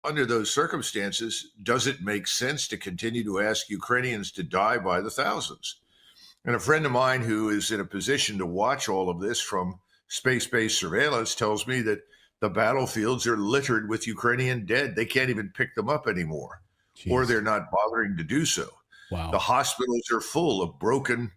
under those circumstances, does it make sense to continue to ask Ukrainians to die by the thousands? And a friend of mine who is in a position to watch all of this from space-based surveillance tells me that the battlefields are littered with Ukrainian dead. They can't even pick them up anymore, or Jeez. they're not bothering to do so. The Wow. hospitals are full of broken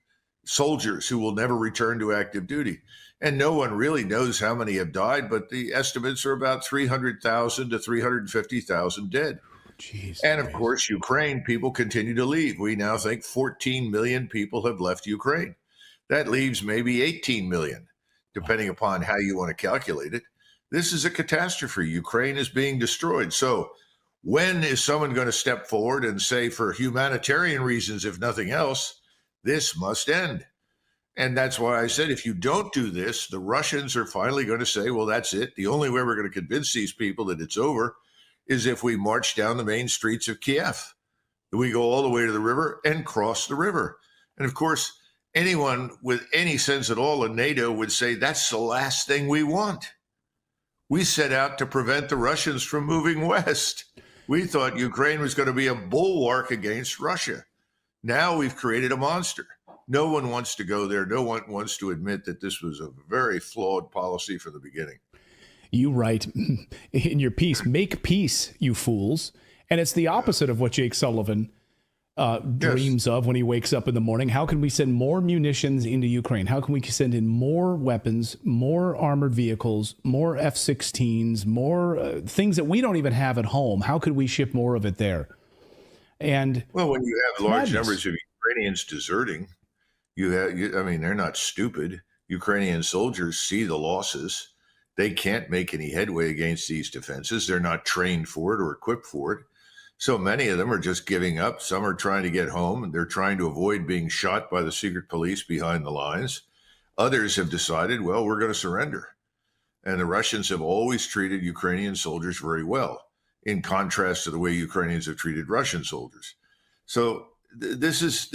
soldiers who will never return to active duty. And no one really knows how many have died, but the estimates are about 300,000 to 350,000 dead. Jeez. And of Louise. course, Ukraine, people continue to leave. We now think 14 million people have left Ukraine. That leaves maybe 18 million, depending upon how you want to calculate it. This is a catastrophe. Ukraine is being destroyed. So when is someone going to step forward and say, for humanitarian reasons, if nothing else, this must end? And that's why I said, if you don't do this, the Russians are finally going to say, well, that's it. The only way we're going to convince these people that it's over is if we march down the main streets of Kiev. We go all the way to the river and cross the river. And of course, anyone with any sense at all in NATO would say that's the last thing we want. We set out to prevent the Russians from moving west. We thought Ukraine was going to be a bulwark against Russia. Now we've created a monster. No one wants to go there. No one wants to admit that this was a very flawed policy from the beginning. You write in your piece, make peace, you fools. And it's the opposite of what Jake Sullivan dreams of when he wakes up in the morning. How can we send more munitions into Ukraine? How can we send in more weapons, more armored vehicles, more F-16s, more things that we don't even have at home? How could we ship more of it there? And well, when you have large madness. numbers of Ukrainians deserting, I mean, they're not stupid. Ukrainian soldiers see the losses. They can't make any headway against these defenses. They're not trained for it or equipped for it. So many of them are just giving up. Some are trying to get home, and they're trying to avoid being shot by the secret police behind the lines. Others have decided, well, we're going to surrender. And the Russians have always treated Ukrainian soldiers very well, in contrast to the way Ukrainians have treated Russian soldiers. So this is